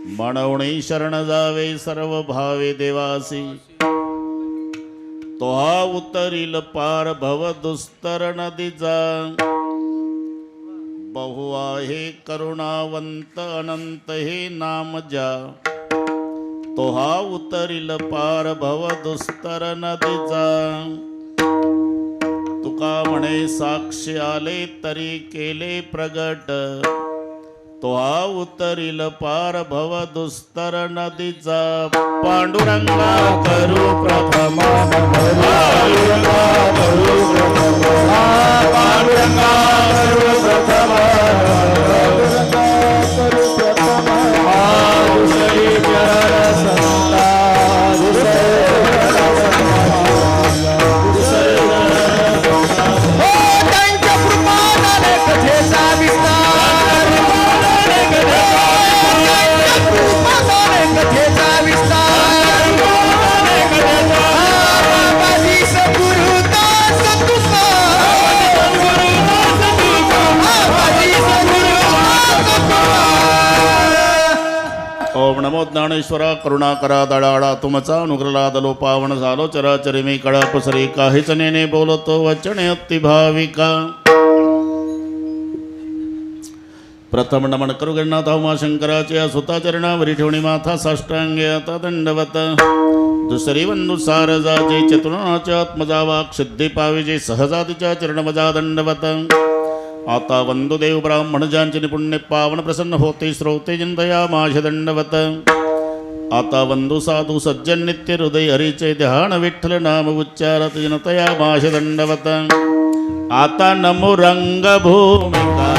म्हणून शरण जावे सर्व भावे देवासी, तो हा उतरील पार भव दुस्तर नदीचा। बहु आहे करुणावंत अनंत हे नाम जा, तो हा उतरील पार भव दुस्तर नदीचा। तुका म्हणे साक्षी आले तरी केले प्रगट, तो हा उतरील पार भव दुस्तर नदीचा। पांडुरंगा करू प्रथम, पांडुरंगा करू प्रथम, पांडुरंगा करू प्रथम, दुसरी चरण संता, ओम नमो ज्ञानेश्वरा करुणाकरा दळाळा तुमचा अनुग्रला दलो पावन झालो चराचरी मी कळा पसरी काहीच नेने बोलतो वचने अति भाविका। प्रथम नमन करू गणनाथ उमाशंकराच्या सुताचरणावरी ठेवणी माथा साष्टांगे आता दंडवत। दुसरी वंदू सारजाचे चतुर्णाच्या आत्मजा वाक सिद्धी पाविजे सहजातीच्या चरणमजा दंडवत। आता वंदुदेव ब्राह्मणजांचे निपुण्य पावन प्रसन्न होते श्रोते जनतया माझ दंडवत। आता वंदु साधू सज्जन नित्य हृदय हरीचे ध्यान विठ्ठल नाम उच्चारत जनतया माझ दंडवत। आता नमो रंगभूमिका,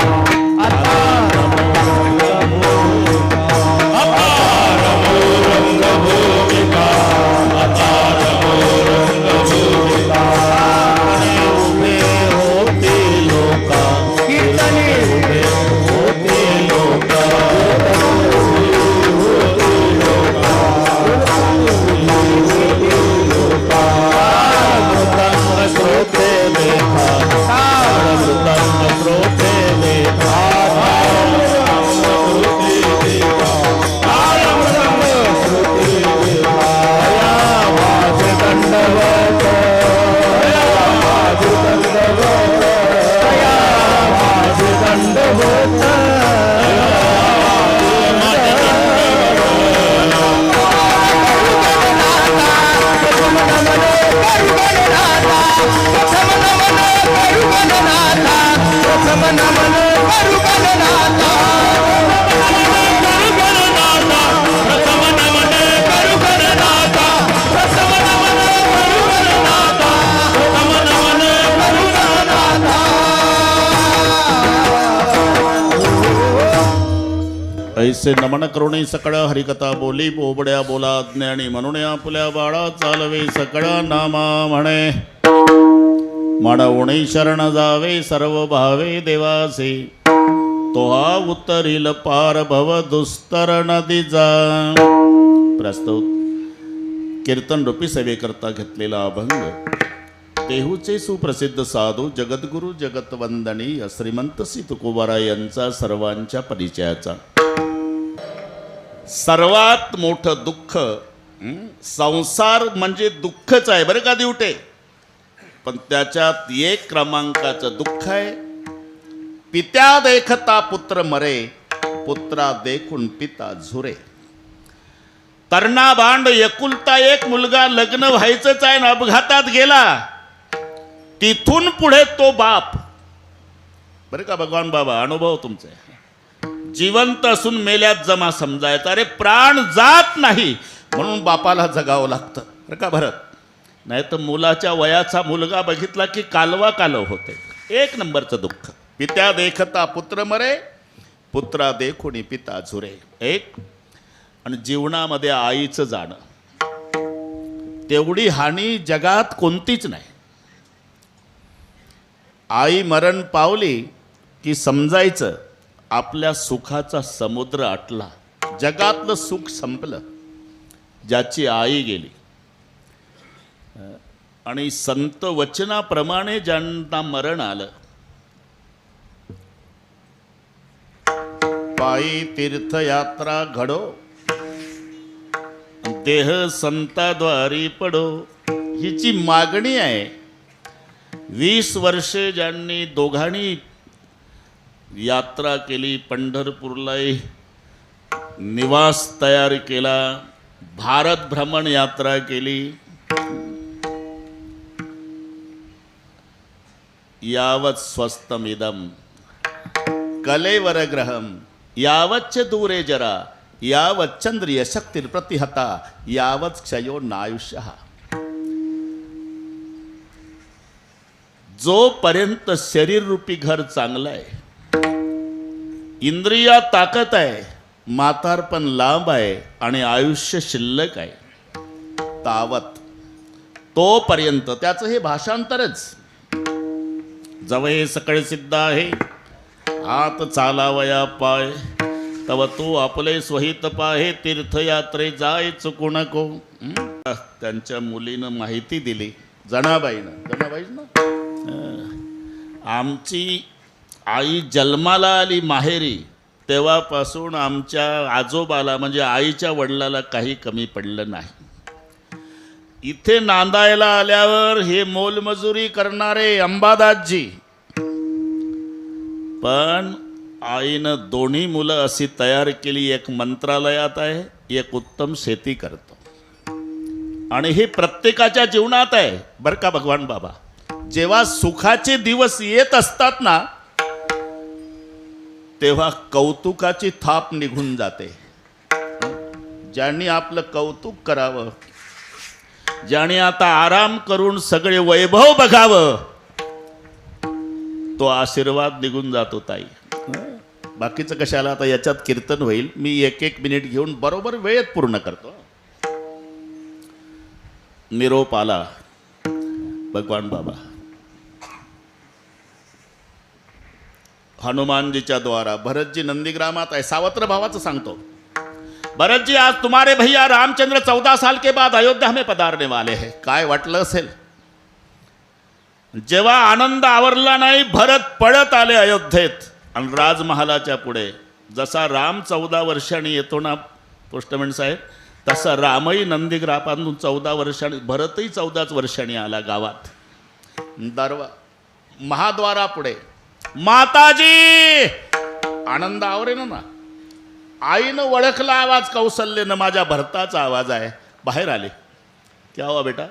ऐसे नमन करुणी सकळ हरिकथा बोली बोबड्या बोला ज्ञानी म्हणून आपल्या बाळा चालवे सकळ नामा म्हणे। म्हणून शरण जावे सर्व भावे देवासी, तो हा उतरील पार भव दुस्तर नदीचा। प्रस्तुत कीर्तन रूपी सेवेकरता घेतलेला अभंग देहूचे सुप्रसिद्ध साधू जगद्गुरु जगतवंदनीय श्रीमंत श्री तुकोबाराय यांचा सर्वांच्या परिचयाचा। सर्वात मोठं दुःख संसार म्हणजे दुःखच आहे बरं का दिवटे, पण त्याच्यात एक क्रमांकाचं दुःख आहे, पित्या देखता पुत्र मरे, पुत्रा देखून पिता झुरे। तरणा भांड एकुलता एक मुलगा लग्न व्हायचंच आहे ना अपघातात गेला, तिथून पुढे तो बाप बरं का भगवान बाबा अनुभव तुमचे, जिवंत असून मेल्यात जमा समजायचा। अरे प्राण जात नाही म्हणून बापाला जगावं लागतं बरं का भरत, नाही तर मुलाच्या वयाचा मुलगा बघितला की कालवा कालव होते। एक नंबरचं दुःख, पित्या देखता पुत्र मरे, पुत्रा देखुनी पिता झुरे। एक आणि जीवनामध्ये आईचं जाणं, तेवढी हानी जगात कोणतीच नाही। आई मरण पावली की समजायचं आपल्या सुखाचा समुद्र आटला, जगातलं सुख संपलं, ज्याची आई गेली। आणि संत वचनाप्रमाणे ज्यांना मरण आलं, पायी तीर्थयात्रा घडो देह संताद्वारी पडो, हिची मागणी आहे. 20 वर्षे ज्यांनी दोघांनी यात्रा केली, पंढरपूरला निवास तयार केला, भारत भ्रमण यात्रा केली, यावत् स्वस्तमिदम कलेवर ग्रहम यावच्च दूरे जरा यावच्चंद्रिय शक्ती प्रतिहता यावत् क्षयो नायुष्य. जोपर्यंत शरीर रूपी घर चांगलं आहे, इंद्रिया ताकद आहे, म्हातारपण लांब आहे आणि आयुष्य शिल्लक आहे, तावत तोपर्यंत त्याचं हे भाषांतरच. जवळ हे सकळ सिद्ध आहे, हात चालावया पाय, तव तू आपले स्वहित पाहे, तीर्थयात्रे जाय चुकू नको. त्यांच्या मुलीनं माहिती दिली, जनाबाईनं आमची आई जन्माला आली माहेरी, तेव्हापासून आमच्या आजोबाला म्हणजे आईच्या वडिलाला काही कमी पडलं नाही. इथे नांदायला आल्यावर हे मोलमजुरी करणारे अंबादासजी, पण आईनं दोन्ही मुलं अशी तयार केली, एक मंत्रालयात आहे, एक उत्तम शेती करतो. आणि हे प्रत्येकाच्या जीवनात आहे बरं का भगवान बाबा. जेव्हा सुखाचे दिवस येत असतात ना, तेव्हा कौतुकाची थाप निघून जाते. ज्यांनी आपलं कौतुक करावं, ज्याने आता आराम करून सगळे वैभव बघावं, तो आशीर्वाद निघून जातो ताई. बाकीचं कशाला, आता याच्यात कीर्तन होईल, मी 1-1 मिनिट घेऊन बरोबर वेळेत पूर्ण करतो. निरोप आला भगवान बाबा हनुमानजीच्या द्वारा. भरतजी नंदीग्रामात आहे, सावत्र भावाचं सांगतो. भरत जी, आज तुम्हारे भैया रामचंद्र 14 साल के बाद अयोध्या में पधारने वाले हैं. काय वाटलं असेल जेव्हा आनंद आवरला नाही, भरत पळत आले अयोध्येत आणि राजमहालाच्या पुढे. जसा राम 14 वर्षांनी येतो ना पोस्टमॅन साहेब, तसा रामही नंदीग्रामातून 14 वर्षांनी, भरतही 14 वर्षांनी आला गावात. महाद्वारा पुढे माताजी, आनंद आवरेना ना. आईनं ओळखला आवाज, कौशल्यनं माझ्या भरताचा आवाज आहे. बाहेर आले. क्या हुआ बेटा?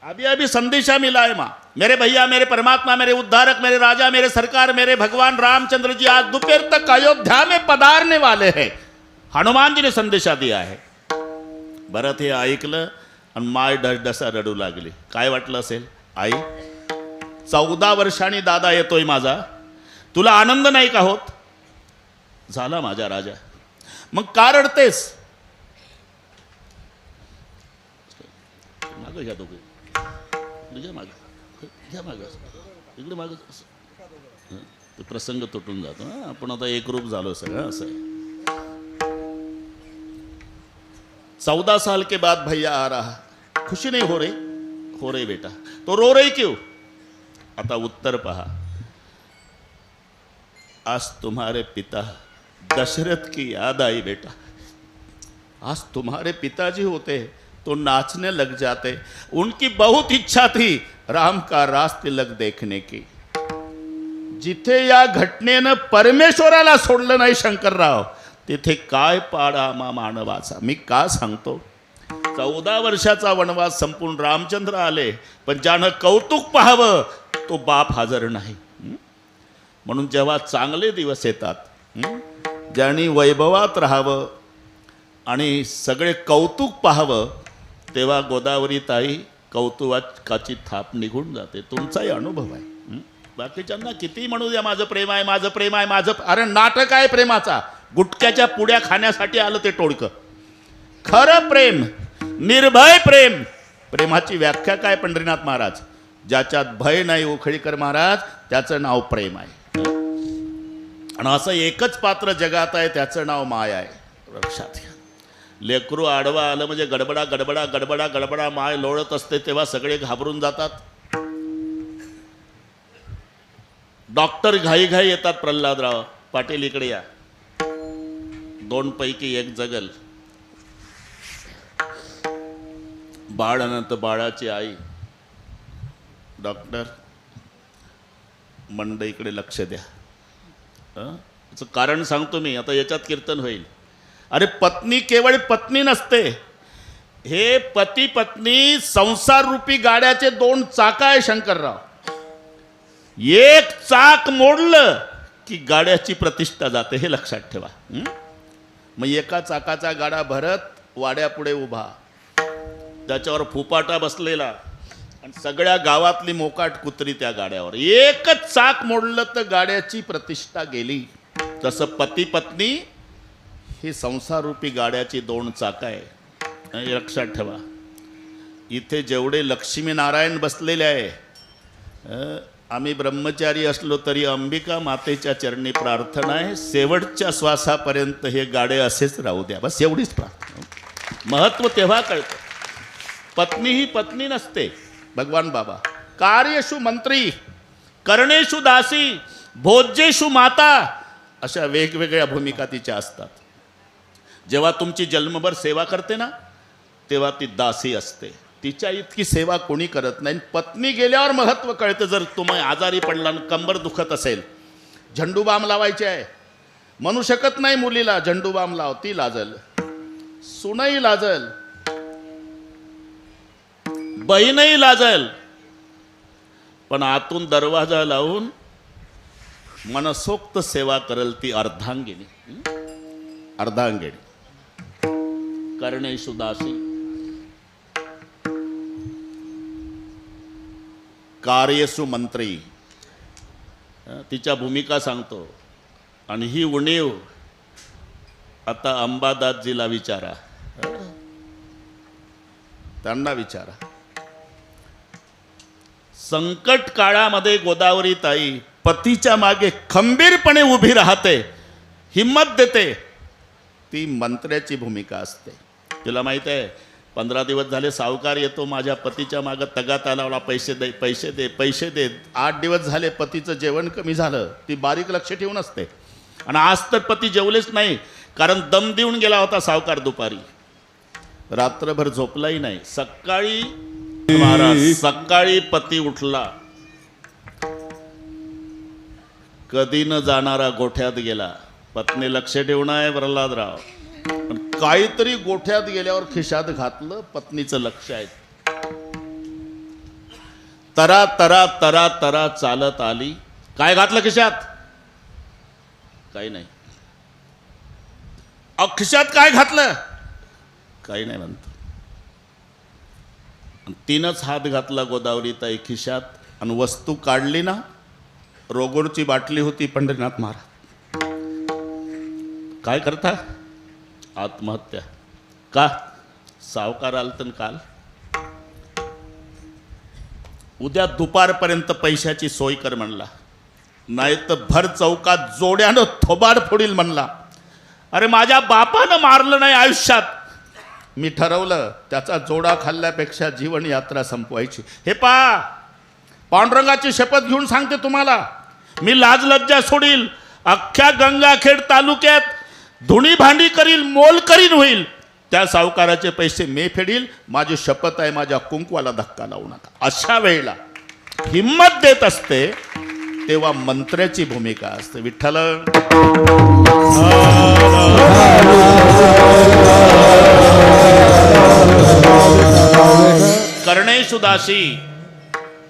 अभी अभी संदेशा मिला है माँ, मेरे भैया, मेरे परमात्मा, मेरे उद्धारक, मेरे राजा, मेरे सरकार, मेरे भगवान रामचंद्र जी आज दोपहर तक अयोध्या में पधारने वाले हैं. हनुमान जी ने संदेशा दिया है. भरत हे ऐकलं आणि माय डसडसा रडू लागली. काय वाटलं असेल? आई 14 वर्षांनी दादा येतोय माझा, तुला आनंद नाही का होत? झाला माझा राजा, मग का रडतेस? मागं घ्या दोघे, घ्या मागं, घ्या मागं, इकडे मागं. ते प्रसंग तुटून जातो. आपण आता एकरूप झालो सगळं. असं आहे. 14 साल के बाद भैया आ रहा, खुशी नहीं हो रही? हो रही बेटा. तो रो रही क्यों? आता उत्तर पहा. आज तुम्हारे पिता दशरथ की याद आई बेटा. आज तुम्हारे पिताजी होते तो नाचने लग जाते. उनकी बहुत इच्छा थी राम का रास तिलक देखने की. जिथे या घटनेनं परमेश्वराला सोडलं नाही शंकरराव, तिथे काय पाडा मानवाचा. मी का सांगतो? 14 वर्षाचा वनवास संपून रामचंद्र आले, पण ज्यानं कौतुक पाहावं तो बाप हजर नाही. म्हणून जेव्हा चांगले दिवस येतात, ज्यांनी वैभवात राहावं आणि सगळे कौतुक पाहावं, तेव्हा गोदावरी ताई कौतुकाची थाप निघून जाते. तुमचाही अनुभव आहे. बाकीच्यांना किती म्हणू द्या माझं प्रेम आहे, माझं प्रेम आहे, माझं. अरे नाटक आहे प्रेमाचा. गुटक्याच्या पुड्या खाण्यासाठी आलं ते टोळकं. खरं प्रेम, निर्भय प्रेम. प्रेमाची व्याख्या काय पंढरीनाथ महाराज? ज्याच्यात भय नाही, उखळीकर महाराज, त्याचं नाव प्रेम आहे. आणि असं एकच पात्र जगात आहे, त्याचं नाव माय आहे. लक्षात घ्या. लेकरू आडवा आलं म्हणजे गडबडा गडबडा गडबडा गडबडा माय लोळत असते, तेव्हा सगळे घाबरून जातात. डॉक्टर घाई येतात. प्रल्हादराव पाटील इकडे या. 2 पैकी 1 जगल. बाळ अनंत बाळाची आई डॉक्टर मंडईकडे लक्ष द्या. याचं कारण सांगतो मी, आता याच्यात कीर्तन होईल. अरे पत्नी केवळ पत्नी नसते, हे पती पत्नी संसार रूपी गाड्याचे दोन चाक आहे शंकरराव. एक चाक मोडलं की गाड्याची प्रतिष्ठा जाते, हे लक्षात ठेवा. मग एका चाकाचा गाडा भरत वाड्यापुढे उभा, त्याच्यावर फुपाटा बसलेला आणि सगळ्या गावातली मोकाट कुत्री त्या गाड्यावर. एकच चाक मोडलं तर गाड्याची प्रतिष्ठा गेली. तसं पती पत्नी ही संसाररूपी गाड्याची दोन चाक आहे, हे लक्षात ठेवा. इथे जेवढे लक्ष्मीनारायण बसलेले आहे, आम्ही ब्रह्मचारी असलो तरी अंबिका मातेच्या चरणी प्रार्थना आहे, शेवटच्या श्वासापर्यंत हे गाडे असेच राहू द्या, बस एवढीच प्रार्थना. महत्व तेव्हा कळतं. पत्नी ही पत्नी नसते. भगवान बाबा कार्येषु मंत्री, करणेषु दासी, भोज्येषु माता, अशा वेगवेगळ्या भूमिका तिच्या असतात. जेव्हा तुमची जन्मभर सेवा करते ना, तेव्हा ती दासी असते. तिच्या इतकी सेवा कोणी करत नाही. पत्नी गेल्यावर महत्त्व कळतं. जर तुम्ही आजारी पडला आणि कंबर दुखत असेल, झंडूबाम लावायचे आहे, म्हणू शकत नाही मुलीला झंडूबाम लाव, ती लाजल, सुनही लाजल, बहीणही लाजल, पण आतून दरवाजा लावून मनसोक्त सेवा करल ती अर्धांगिनी. अर्धांगिनी करणेषु दासी, कार्येषु मंत्री. तिच्या भूमिका सांगतो. आणि ही उणीव आता अंबादासजीला विचारा, त्यांना विचारा. संकट काळामध्ये गोदावरी ताई पतीच्या मागे खंबीरपणे उभी राहते, हिम्मत देते. ती मंत्र्याची भूमिका असते. तिला माहित आहे 15 दिवस झाले सावकार येतो माझ्या पतीच्या मागे तगाता लावला, पैसे दे पैसे दे पैसे दे. 8 दिवस झाले पतीचं जेवण कमी झालं, ती बारीक लक्ष ठेवून असते. आणि आज तर पती जेवलेच नाही, कारण दम देऊन गेला होता सावकार दुपारी, रात्रभर झोपलाही नाही. सकाळी महाराज सकाळी पती उठला, कधी न जाणारा गोठ्यात गेला. पत्नी लक्ष ठेवून आहे प्रल्हादराव, पण काहीतरी गोठ्यात गेल्यावर खिशात घातलं, पत्नीचं लक्ष आहे. तरा तरा तरा तरा चालत आली. काय घातलं खिशात? काही नाही. खिशात काय घातलं? काही नाही म्हणतो. तीनच हात घातला गोदावरी ताई खिशात, आणि वस्तू काढली ना, रोगोरची बाटली होती. पंढरीनाथ महाराज काय करता? आत्महत्या. का? सावकार आलतन काल, उद्या दुपारपर्यंत पैशाची सोय कर म्हणला, नाही तर भर चौकात जोड्यानं थोबाड फोडील म्हणला. अरे माझ्या बापानं मारलं नाही आयुष्यात, मी ठरवलं त्याचा जोडा खाल्ल्यापेक्षा जीवन यात्रा संपवायची. हे पांडुरंगाची शपथ घेऊन सांगते तुम्हाला, मी लाज लज्जा सोडील, अख्ख्या गंगाखेड तालुक्यात धुणी भांडी करील, मोल करीन होईल, त्या सावकाराचे पैसे मी फेडील, माझी शपथ आहे, माझ्या कुंकवाला धक्का लावू नका. अशा वेळेला हिम्मत देत असते तेव्हा मंत्र्याची भूमिका असते. विठ्ठल करणेषु दासी,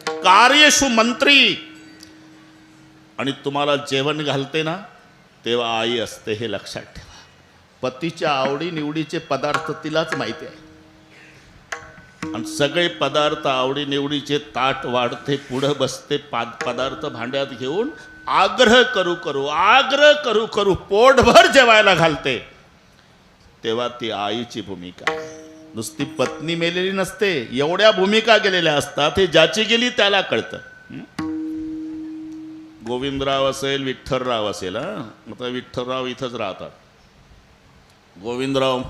कार्येषु मंत्री. आणि तुम्हाला जेवण घालते ना, तेव्हा आई असते, हे लक्षात ठेवा. पतीच्या आवडी निवडीचे पदार्थ तिलाच माहिती आहे, आणि सगळे पदार्थ आवडी निवडीचे ताट वाढते, पुढं बसते, पदार्थ भांड्यात घेऊन आग्रह करू करू पोटभर जेवायला घालते. तेव्हा ती आईची भूमिका आहे. नुसती पत्नी मेलेली नसते, एवढ्या भूमिका गेलेल्या असतात. हे ज्याची गेली त्याला कळतं. गोविंदराव असेल, विठ्ठलराव असेल, आता विठ्ठलराव इथंच राहतात. गोविंदराव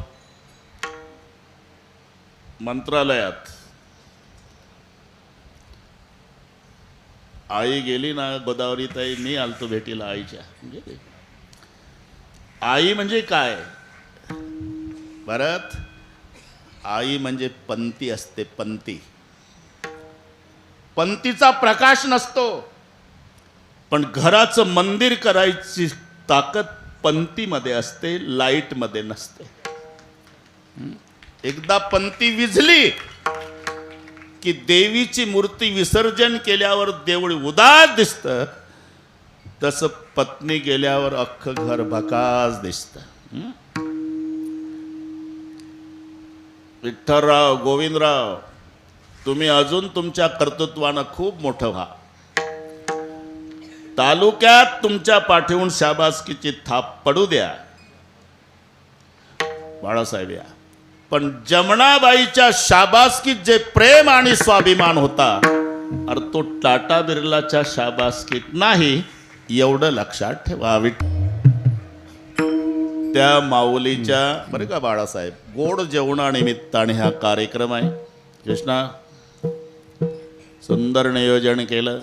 मंत्रालयात. आई गेली ना, गोदावरी ताई, मी आलतो भेटीला आईच्या. आई म्हणजे काय? परत आई म्हणजे पंती असते, पंती. पंतीचा प्रकाश नसतो, पण घराचं मंदिर करायची ताकद पंतीमध्ये असते, लाईटमध्ये नसते. एकदा पंती विझली की देवीची मूर्ती विसर्जन केल्यावर देऊळ उदास दिसतं, तसं पत्नी गेल्यावर अख्खं घर भकास दिसतं. विठ्ठलराव, गोविंदराव, तुम्ही अजून तुमच्या कर्तृत्वानं खूप मोठं व्हा. तालुक्यात तुमच्या पाठीहून शाबासकीची थाप पडू द्या. बाळासाहेब या, पण जमनाबाईच्या शाबासकीत जे प्रेम आणि स्वाभिमान होता, अरे तो टाटा बिर्लाच्या शाबासकीत नाही, एवढं लक्षात ठेवा. त्या माऊलीच्या, बरं का बाळासाहेब, गोड जेवणानिमित्ताने हा कार्यक्रम आहे. कृष्णा, सुंदर नियोजन केलं.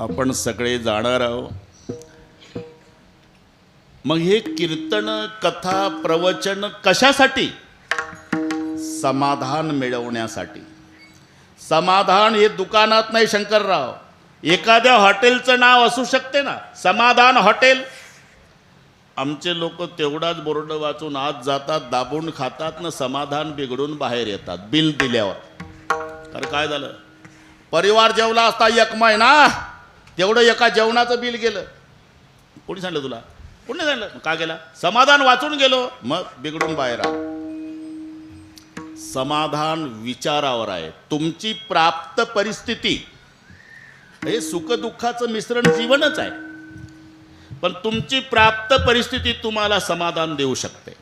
आपण सगळे जाणार आहोत. मग हे कीर्तन, कथा, प्रवचन कशासाठी? समाधान मिळवण्यासाठी. समाधान हे दुकानात नाही शंकरराव. एखाद्या हॉटेलचं नाव असू शकते ना, समाधान हॉटेल. आमचे लोक तेवढाच बोर्ड वाचून आत जातात, दाबून खातात ना, समाधान बिघडून बाहेर येतात बिल दिल्यावर. कारण काय झालं, परिवार जेवला असता 1 महिना, तेवढं एका जेवणाचं बिल गेलं. कोणी सांगितलं तुला? कोणी सांगितलं? का गेला? समाधान वाचून गेलो, मग बिघडून बाहेर आलो. समाधान विचारावर आहे. तुमची प्राप्त परिस्थिती हे सुखदुःखाचं मिश्रण जीवनच आहे, पण तुमची प्राप्त परिस्थिती तुम्हाला समाधान देऊ शकते.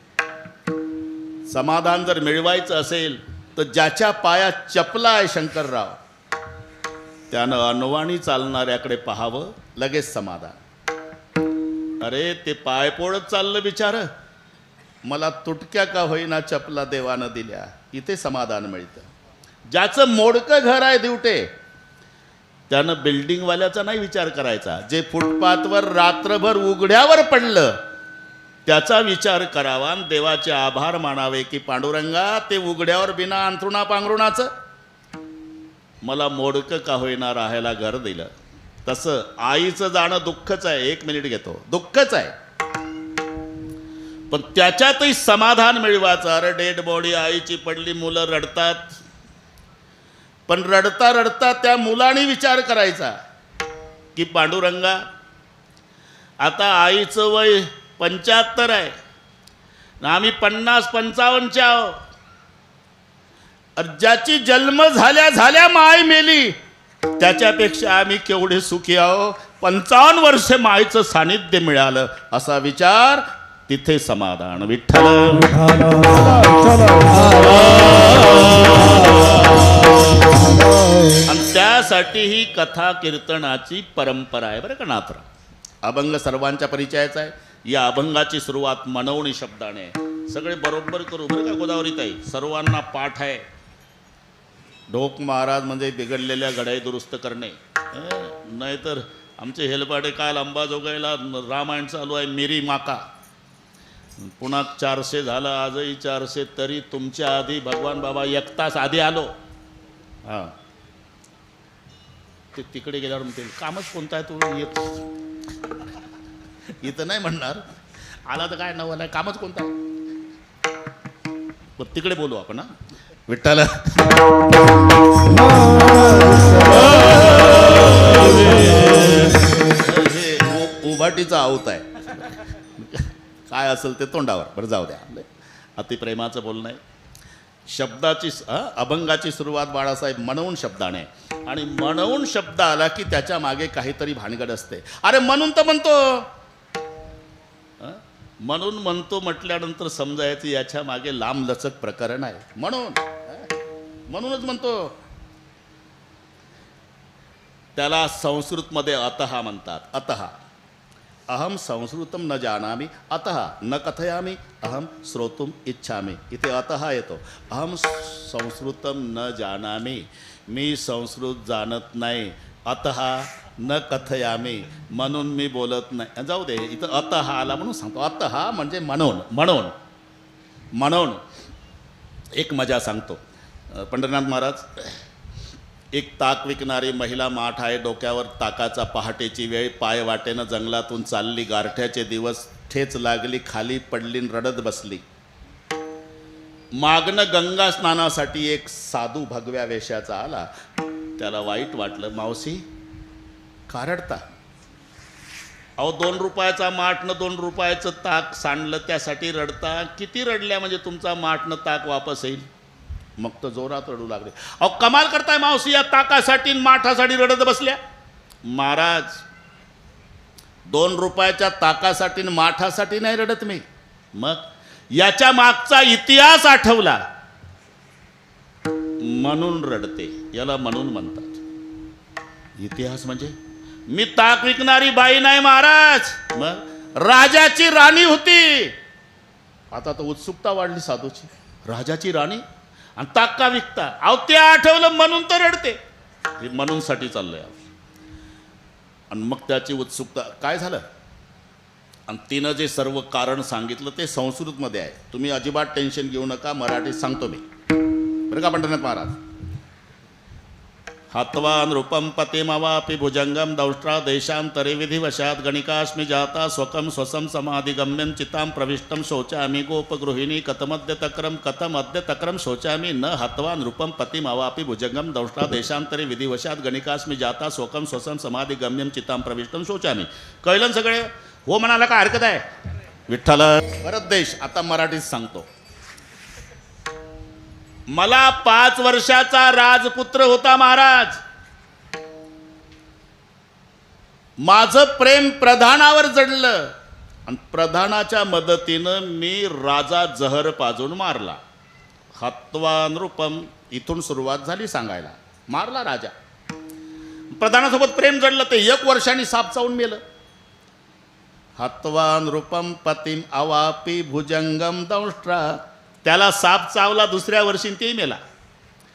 समाधान जर मिळवायचं असेल तर ज्याच्या पायात चपला आहे शंकरराव, त्यानं अनवाणी चालणाऱ्याकडे पाहावं, लगेच समाधान. अरे ते पाय पोळत चाललं बिचार, मला तुटक्या का होईना चपला देवानं दिल्या, इथे समाधान मिळतं. ज्याचं मोडकं घर आहे दिवटे, त्यानं बिल्डिंगवाल्याचा नाही विचार करायचा. जे फुटपाथवर रात्रभर उघड्यावर पडलं त्याचा विचार करावा, देवाचे आभार मानावे की पांडुरंगा, ते उघड्यावर बिना अंथरुणा पांघरुणाचं मला मोडकं का होईना राहायला घर दिलं. तसं आईचं जाणं दुःखच आहे. 1 मिनिट घेतो, दुःखच आहे, पण त्याच्यातही समाधान मिळवायचं. अरे डेड बॉडी आईची पडली, मुलं रडतात, पण रडता रडता त्या मुलाने विचार करायचा की पांडुरंगा, आता आईचं वय 75 आहे ना, आम्ही 50-55चे आहो. ज्याची जन्म झाल्या झाल्या माय मेली, त्याच्यापेक्षा आम्ही केवढे सुखी आहो. 55 वर्ष मायचं सानिध्य मिळालं, असा विचार, तिथे समाधान. विठ्ठल आणि त्यासाठी ही कथा कीर्तनाची परंपरा आहे. बरं का नाथरा, अभंग सर्वांच्या परिचयाचा आहे. या अभंगाची सुरुवात मनवणी शब्दाने. सगळे बरोबर करू बरं का गोदावरीताई, सर्वांना पाठ आहे. ढोक महाराज म्हणजे बिघडलेल्या घड्याळी दुरुस्त करणे. नाहीतर आमचे हेलपाडे काल अंबाजोगाईला रामायण चालू आहे, मिरी माका, पुन्हा 400 झालं, आजही 400. तरी तुमच्या आधी भगवान बाबा 1 तास आधी आलो. हां, ते तिकडे गेल्यावर म्हणते कामच कोणतं आहे तू येत, इथं नाही म्हणणार. आला तर काय नवल आहे, कामच कोणतं आहे, तिकडे बोलू आपण. हा विठ्ठल हे उभाटीचा आवत आहे, काय असेल ते तोंडावर. बरं जाऊ द्या, अतिप्रेमाचं बोलणं आहे. शब्दाची अभंगाची सुरुवात बाळासाहेब म्हणून शब्दाने, आणि म्हणून शब्द आला की त्याच्या मागे काहीतरी भानगड असते. अरे म्हणून तर म्हणतो, म्हणून म्हणतो म्हटल्यानंतर समजायचं याच्या मागे लांबलचक प्रकरण आहे. म्हणूनच म्हणतो. त्याला संस्कृतमध्ये अतः म्हणतात. अतः अहम संस्कृतम न जानामि, अतः न कथयामि, अहम श्रोतुम इच्छामि. इथे अतः येतो. अहम संस्कृतम न जानामि, मी संस्कृत जाणत नाही. अतः न कथयामी, म्हणून मी बोलत नाही. जाऊ दे, इथं अत हा आला म्हणून सांगतो. अत हा म्हणजे म्हणून म्हणून म्हणून. एक मजा सांगतो. पंढरीनाथ महाराज, एक ताक विकणारी महिला माठ आहे, डोक्यावर ताकाचा, पहाटेची वेळ, पाय वाटेनं जंगलातून चालली, गारठ्याचे दिवस, ठेच लागली, खाली पडली, रडत बसली. मागणं गंगा स्नानासाठी एक साधू भगव्या वेशाचा आला. त्याला वाईट वाटलं. मावशी का रडता? अहो 2 रुपयाचा माठनं 2 रुपयाचं ताक सांडलं, त्यासाठी रडता? किती रडल्या म्हणजे तुमचा माठनं ताक वापस येईल? मग तर जोरात रडू लागले. अहो कमाल करताय मावशी, या ताकासाठी माठासाठी रडत बसल्या. महाराज, 2 रुपयाच्या ताकासाठी माठासाठी नाही रडत मी. मग याच्या मागचा इतिहास आठवला म्हणून रडते. याला म्हणून म्हणतात. इतिहास म्हणजे मी ताक विकणारी बाई नाही महाराज, मग राजाची राणी होती. आता तर उत्सुकता वाढली साधूची. राजाची राणी आणि ताक का विकता? अहो ते आठवलं म्हणून तर रडते. हे म्हणूनसाठी चाललंय. आणि मग त्याची उत्सुकता काय झालं, आणि तिनं जे सर्व कारण सांगितलं ते संस्कृतमध्ये आहे. तुम्ही अजिबात टेन्शन घेऊ नका, मराठीत सांगतो मी, बरं का पंढरीनाथ महाराज. हत्वान रूपम पतिमवापि भुजंगम दंष्ट्रा देशांतरे विधिवशात गणिकास्मि जाता स्वकम स्वसम समाधिगम्यम चितां प्रविष्टम शोचामि गोपगृहिणी कथमद्य तक्रम शोचामि न हत्वान रूपम पतिमवापि भुजंगम दंष्ट्रा देशांतरे विधिवशात गणिकास्मि जाता स्वकम स्वसम समाधिगम्यम चितां प्रविष्टम शोचामि. कळलं सगळे? हो म्हणाला का हरकत आहे? विठ्ठल परत देश. आता मराठीत सांगतो. मला 5 वर्षाचा राजपुत्र होता महाराज. माझं प्रेम प्रधानावर जडलं आणि प्रधानाच्या मदतीनं मी राजा जहर पाजून मारला. हत्वा नृपम, इथून सुरुवात झाली सांगायला. मारला राजा. प्रधानासोबत प्रेम जडलं, ते 1 वर्षांनी साप चावून मेलं. हत्वा नृपम पतिम अवापी भुजंगम दंष्ट्रा, त्याला साप चावला, 2ऱ्या वर्षी तेही मेला.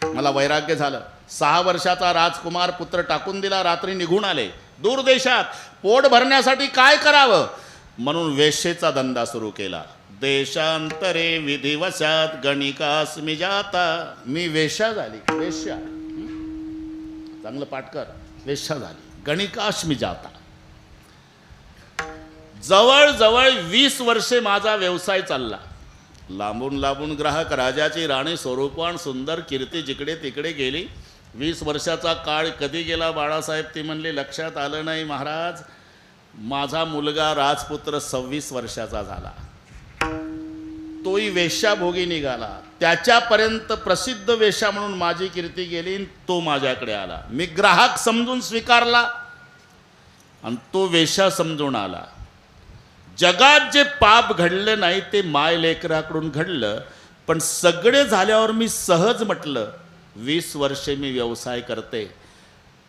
मला वैराग्य झालं. 6 वर्षाचा राजकुमार पुत्र टाकून दिला. रात्री निघून आले दूर देशात. पोट भरण्यासाठी काय करावं म्हणून वेश्येचा धंदा सुरू केला. देशांतरे विधिवशात गणिकास्मि जाता, मी वेश्या झाली. वेश्या, चांगलं पाठ कर. वेश्या झाली, गणिकास्मि जाता. जवळजवळ 20 वर्षे माझा व्यवसाय चालला. लांबून लांबून ग्राहक, राजाची राणी स्वरूपवान सुंदर, कीर्ती जिकडे तिकडे गेली. 20 वर्षाचा काळ कधी गेला बाळासाहेब ती म्हणले लक्षात आलं नाही महाराज. माझा मुलगा राजपुत्र 26 वर्षाचा झाला. तोही वेश्याभोगी निघाला. त्याच्यापर्यंत प्रसिद्ध वेश्या म्हणून माझी कीर्ती गेली. तो माझ्याकडे आला. मी ग्राहक समजून स्वीकारला आणि तो वेश्या समजून आला. जगात जे पाप घडलं नाही ते माय लेकराकडून घडलं. पण सगळे झाल्यावर मी सहज म्हटलं 20 वर्षे मी व्यवसाय करते,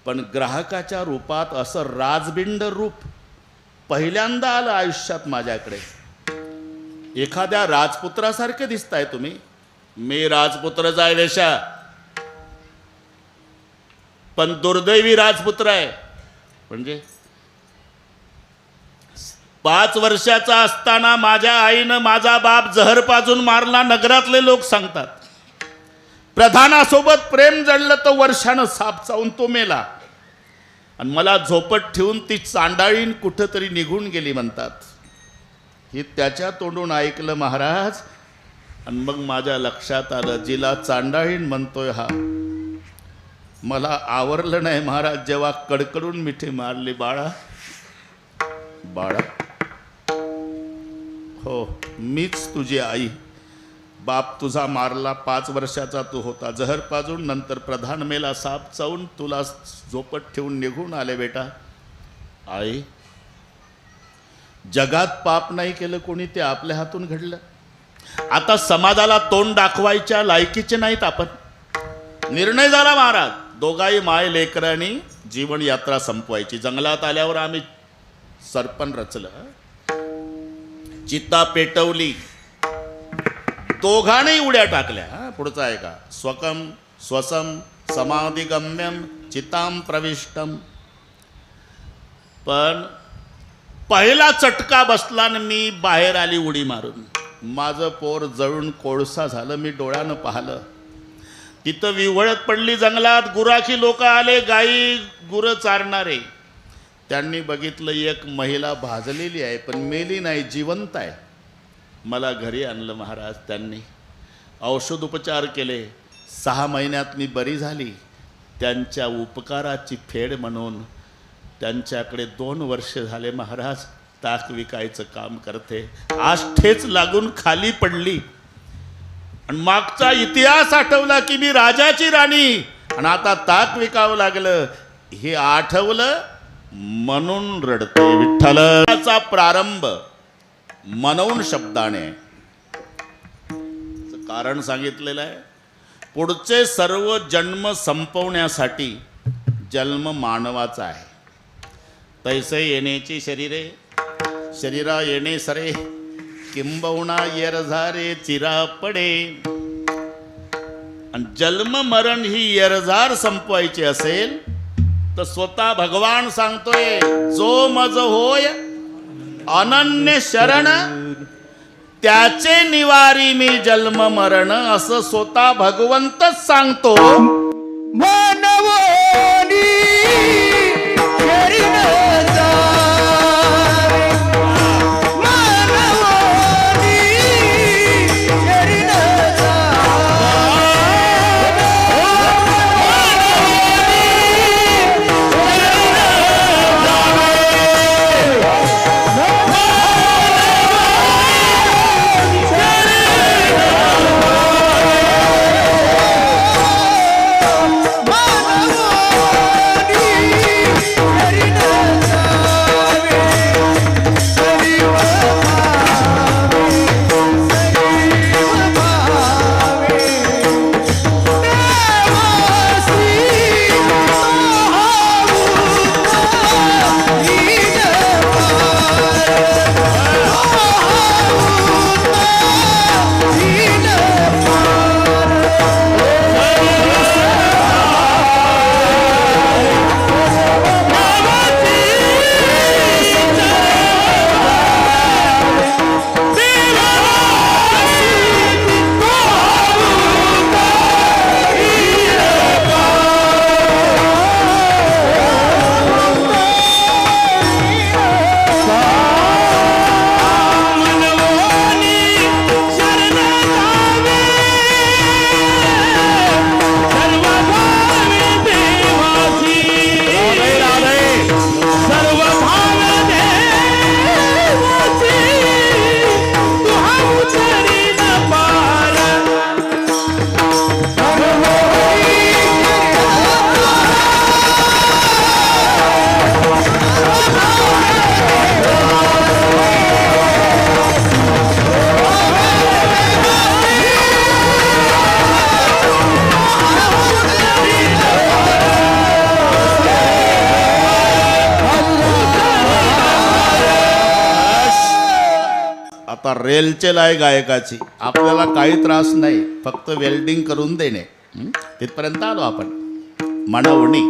पण ग्राहकाच्या रूपात असं राजबिंड रूप पहिल्यांदा आलं आयुष्यात माझ्याकडे. एखाद्या राजपुत्रासारखे दिसताय तुम्ही. मी राजपुत्रच आहे वेश्या, पण दुर्दैवी राजपुत्र आहे. म्हणजे 5 वर्षाचा असताना माझ्या आईनं माझा बाप जहर पाजून मारला. नगरातले लोक सांगतात. प्रधानासोबत प्रेम जडलं तर वर्षानं साप चावून तो मेला. आणि मला झोपट ठेवून ती चांडाळीन कुठंतरी निघून गेली म्हणतात. हे त्याच्या तोंडून ऐकलं महाराज. आणि मग माझ्या लक्षात आलं जिला चांडाळीन म्हणतोय हा, मला आवरलं नाही महाराज जेव्हा कडकडून मिठी मारली. बाळा बाळा, हो मीच तुझी आई. बाप तुझा मारला, 5 वर्षाचा तू होता, जहर पाजून, नंतर प्रधान मेला साप चावून, तुला झोपट ठेवून निघून आले बेटा. आई, जगात पाप नाही केलं कोणी, ते आपल्या हातून घडलं. आता समाजाला तोंड दाखवायच्या लायकीचे नाहीत आपण. निर्णय झाला महाराज, दोघाही माय लेकरांनी जीवन यात्रा संपवायची. जंगलात आल्यावर आम्ही सरपण रचलं, चिता पेटवली, दोघांनी उड्या टाकल्या. पुढचा आहे का? स्वकम स्वसम समाधिगम्यम चिताम प्रविष्टम. पण पहिला चटका बसला आणि मी बाहेर आली उडी मारून. माझं पोर जळून कोळसा झालं. मी डोळ्यानं पाहिलं. तिथं विव्हळत पडली जंगलात. गुराखी लोक आले, गाई गुरं चारणारे. त्यांनी बघितलं एक महिला भाजलेली आहे, पण मेली नाही, जिवंत आहे. मला घरी आणलं महाराज. त्यांनी औषधोपचार केले. 6 महिन्यात मी बरी झाली. त्यांच्या उपकाराची फेड म्हणून त्यांच्याकडे 2 वर्ष झाले महाराज ताक विकायचं काम करते. आज ठेच लागून खाली पडली आणि मागचा इतिहास आठवला की मी राजाची राणी आणि आता ताक विकावं लागलं. हे आठवलं म्हणून रडते. विठ्ठलाचा प्रारंभ मनवून शब्दाने कारण सांगितलेलं आहे. पुढचे सर्व जन्म संपवण्यासाठी जन्म मानवाचा आहे. तैसे येण्याची शरीरे शरीरा येणे सरे किंबहुना येरझारे चिरा पडे. आणि जन्म मरण ही येरझार संपवायची असेल तर स्वतः भगवान सांगतोय जो मज होय अनन्य शरण त्याचे निवारी मी जन्म मरण. असं स्वतः भगवंतच सांगतो. मानवोनी शरण जावे, मानवोनी शरण आता रेलचेल आहे गायकाची. आपल्याला काही त्रास नाही, फक्त वेल्डिंग करून देणे. तिथपर्यंत आलो आपण. मनवणी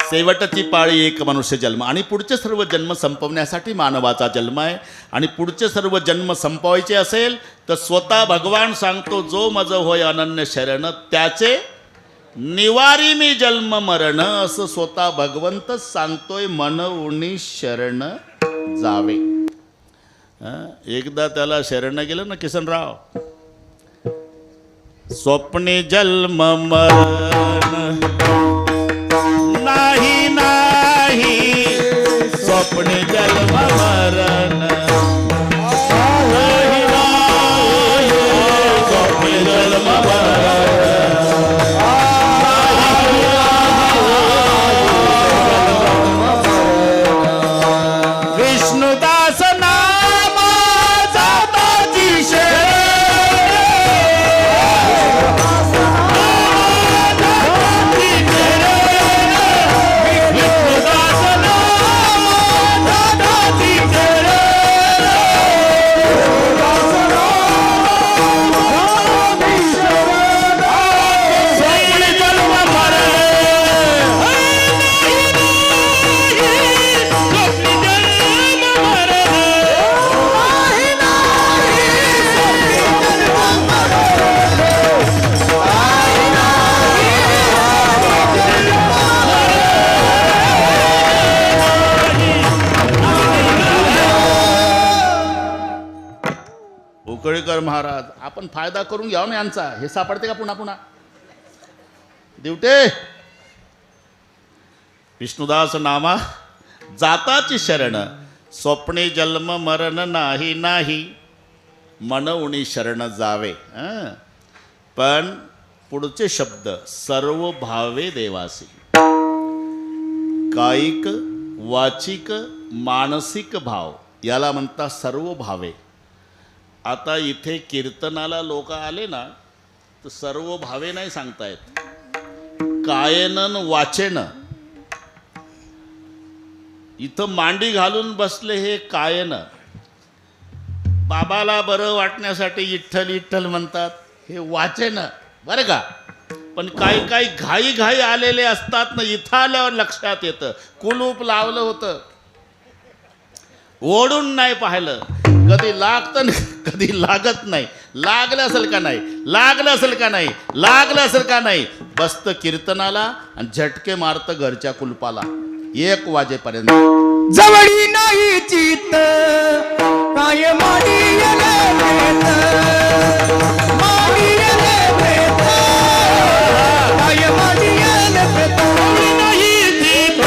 शेवटची पाळी एक मनुष्य जन्म आणि पुढचे सर्व जन्म संपवण्यासाठी मानवाचा जन्म आहे. आणि पुढचे सर्व जन्म संपवायचे असेल तर स्वतः भगवान सांगतो जो मज होय अनन्य शरण त्याचे निवारी मी जन्म मरण. असं स्वतः भगवंतच सांगतोय. मनवणी शरण जावे. एकदा त्याला शरण गेलं ना किसनराव. स्वप्ने जन्म मरण नाही नाही, स्वप्ने जन्म मरण नाही नाही, स्वप्ने जन्म मरण विष्णुदास माडगुळकर महाराज, आपण फायदा करून घ्यावा ना यांचा. हे सापडते का पुन्हा पुन्हा? दिवटे विष्णुदास नामा जाताची शरण, स्वप्ने जन्म मरण नाही नाही, मनवणी शरण जावे. पण पुढचे शब्द, सर्व भावे देवासी. कायिक, वाचिक, मानसिक भाव याला म्हणतात सर्व भावे. आता इथे कीर्तनाला लोक आले ना तर सर्व भावे नाही सांगतायत, कायनन वाचेन. इथं मांडी घालून बसले हे कायन, बाबाला बरं वाटण्यासाठी विठ्ठल विठ्ठल म्हणतात, हे वाचेन बरं का. पण काही काही घाई घाई आलेले असतात ना, इथं आल्यावर लक्षात येतं कुलूप लावलं होतं, ओढून नाही पाहिलं, कधी लागतं ना कधी लागत नाही, लागलं असेल का नाही, लागलं असेल का नाही, लागलं असेल का नाही, बसतं कीर्तनाला आणि झटके मारतं घरच्या कुलपाला 1 वाजेपर्यंत. जवळी नाही चित्त काय माडियले प्रेत, माडियले प्रेत, काय माडियले प्रेत. जवळी नाही चित्त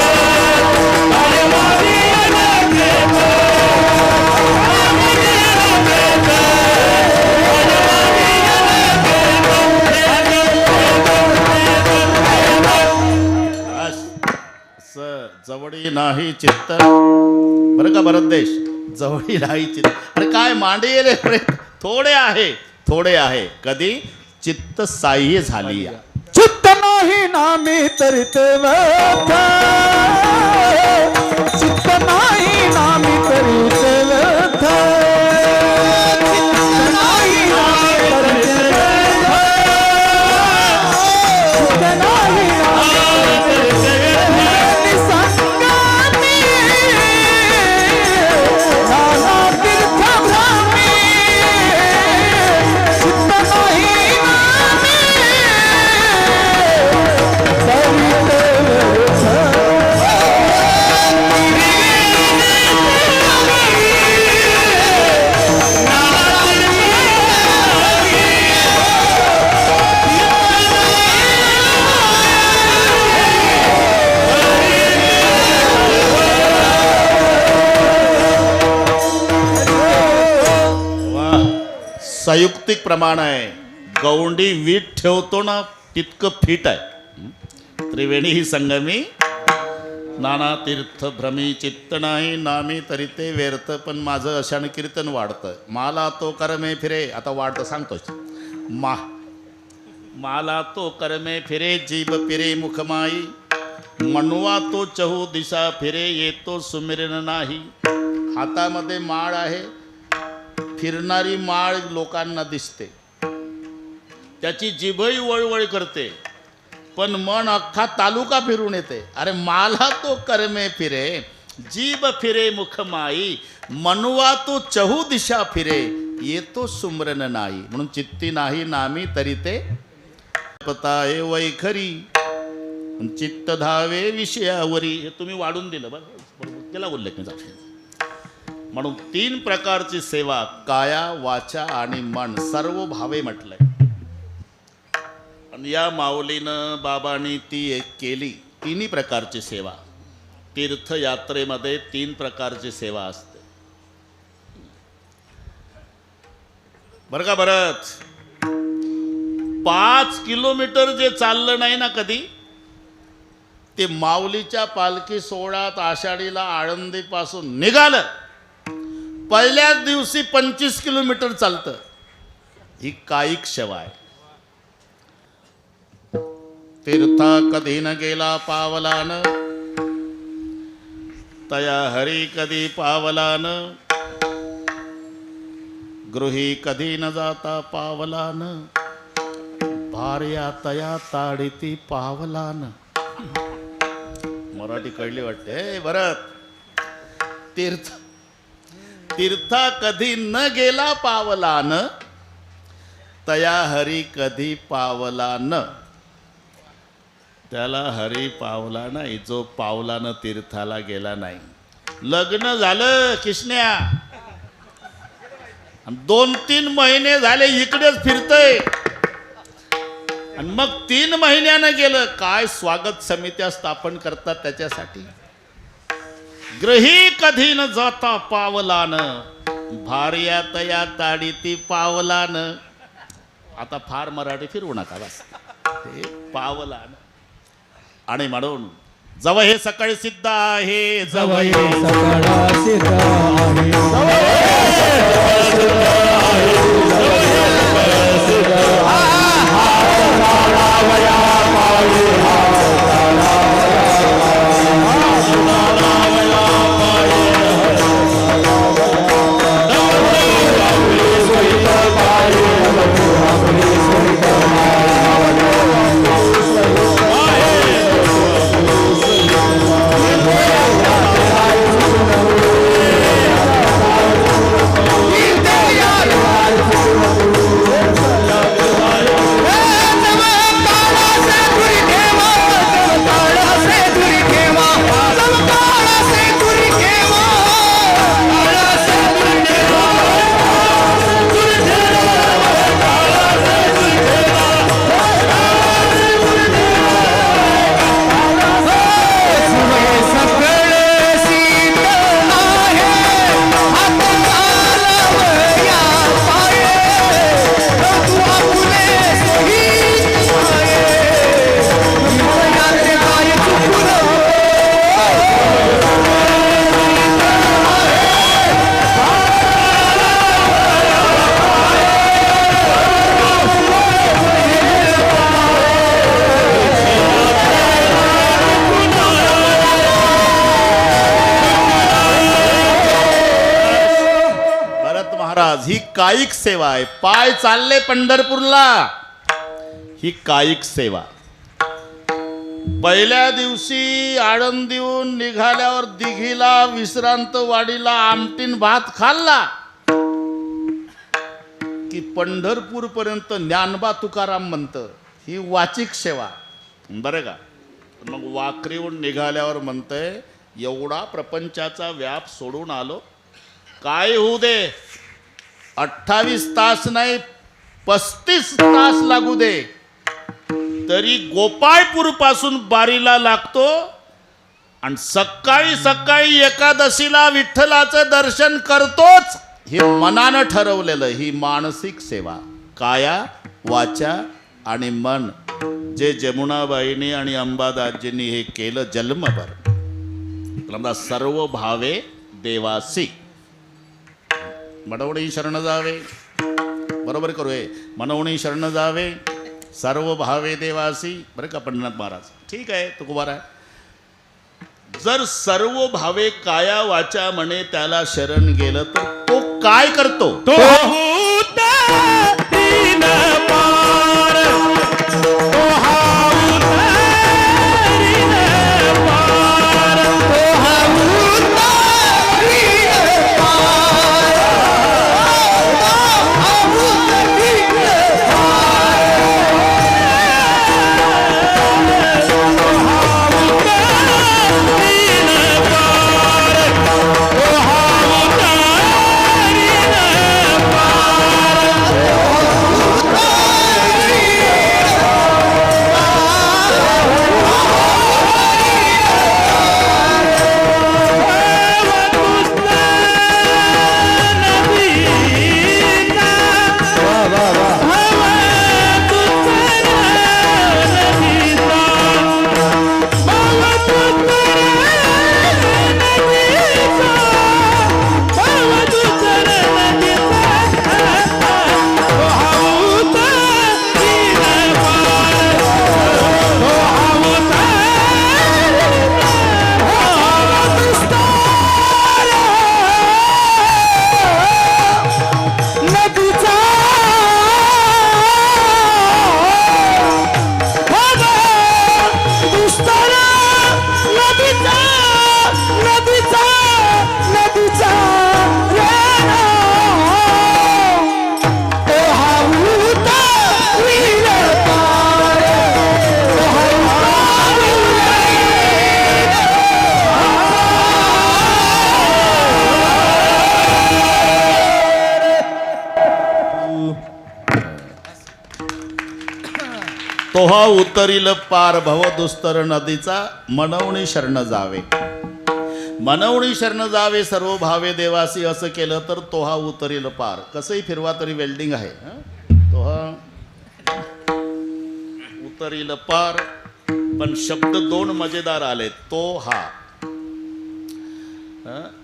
काय माडियले प्रेत, जवळी नाही चित्त, बरं का भरत देश, जवळी नाही चित्त. अरे काय मांडीले प्रेत, थोडे आहे थोडे आहे, कधी चित्त साह्य झाली. चित्त नाही नामी तरित व्यथ, चित्त नाही नामी तरित व्यथ, चित्त नाही नामी तरित व्यथ, चित्त नाही नामी तरित व्यथ. निसंगामी नाना तीर्थ भ्रामी, चित्त नाही नामी संयुक्तिक प्रमाण आहे. गौंडी वीट ठेवतो ना तितकं फिट आहे. त्रिवेणी ही संगमी नाना तीर्थ भ्रमी, चित्त नाही नामी तरी ते व्यर्थ. पण माझं अशाने कीर्तन वाढतं. माला तो करमे फिरे, आता वाढतं सांगतोच. माला तो करमे फिरे, जीभ फिरे मुखमाई, मनवा तो चहू दिशा फिरे, येतो सुमिरन नाही. हातामध्ये माळ आहे, फिरणारी माळ लोकांना दिसते, त्याची जिभही वळवळ करते, पण मन अख्खा तालुका फिरून येते. अरे माला तो करमे फिरे, जीभ फिरे मुखमाई, मनवा तो चहू दिशा फिरे, येतो सुमरन नाही. म्हणून चित्ती नाही नामी तरी ते पताये वैखरी, चित्त धावे विषयावरी. हे तुम्ही वाढून दिलं बरं, त्याला उल्लेख नाही. म्हणून 3 प्रकारची सेवा, काया वाचा आणि मन, सर्व भावे म्हटलंय. आणि या माऊलीनं बाबांनी ती एक केली. 3 प्रकारची सेवा. तीर्थयात्रेमध्ये 3 प्रकारची सेवा असते बरं का. भरत 5 किलोमीटर जे चाललं नाही ना कधी, ते माऊलीच्या पालखी सोहळ्यात आषाढीला आळंदीपासून निघालं, पहिल्याच दिवशी 25 किलोमीटर चालतं. ही कायिक सेवा आहे. तीर्था कधी न गेला पावलान, तया हरी कधी पावलान, गृही कधी न जाता पावलान, भार्या तया ताडिती पावलान. मराठी कळली वाटते. भरत तीर्था कधी न गेला पावलान, तया हरी कधी पावला न. त्याला हरी पावला नाही जो पावलानं तीर्थाला गेला नाही. लग्न झालं किसन्या, 2-3 महिने झाले इकडेच फिरतय. आणि मग 3 महिन्यानं गेलं. काय स्वागत समित्या स्थापन करतात त्याच्यासाठी. ग्रही कधी न जाता पावलान, भार्या तया ताडी ती पावलान. आता फार मराठी फिरवू नका बस. ते पावलान. आणि म्हणून जव हे सकाळी सिद्ध आहे, जव हे सकाळा सिद्ध आहे. ही कायिक सेवा आहे. पाय चालले पंढरपूरला, ही कायिक सेवा. पहिल्या दिवशी आळंदीहून निघाल्यावर दिघीला विश्रांत वाडीला आमटीन भात खाल्ला की पंढरपूर पर्यंत ज्ञानबा तुकाराम म्हणतं. ही वाचिक सेवा बरं का. मग वाकरीहून निघाल्यावर म्हणतंय एवढा प्रपंचाचा व्याप सोडून आलो, काय होऊ दे 28 तास नाही 35 तास लागू दे तरी गोपाळपूर पासून बारीला लागतो. आणि सकाळी सकाळी एकादशीला विठ्ठलाचं दर्शन करतोच. हे मनानं ठरवलेलं, ही मानसिक सेवा. काया वाचा आणि मन, जे जमुनाबाईंनी आणि अंबादासजींनी हे केलं जन्मभर. सर्व भावे देवासी मनवणी शरण जावे. बरोबर करू हे, मनवणी शरण जावे सर्व भावे देवासी. बरं का पंढरनाथ महाराज. ठीक आहे, तो कुमार आहे. जर सर्व भावे काया वाचा म्हणे त्याला शरण गेलं तर तो काय करतो? तो दीन पार, तो दीन पार, तो तोहा उतरील पार भव दुस्तर नदीचा मनवणी शरण जावे. मनवणी शरण जावे सर्व भावे देवासी असं केलं तर तोहा उतरील पार. कसंही फिरवा तरी वेल्डिंग आहे. तोहा उतरील पार, पण शब्द दोन मजेदार आले. तो हा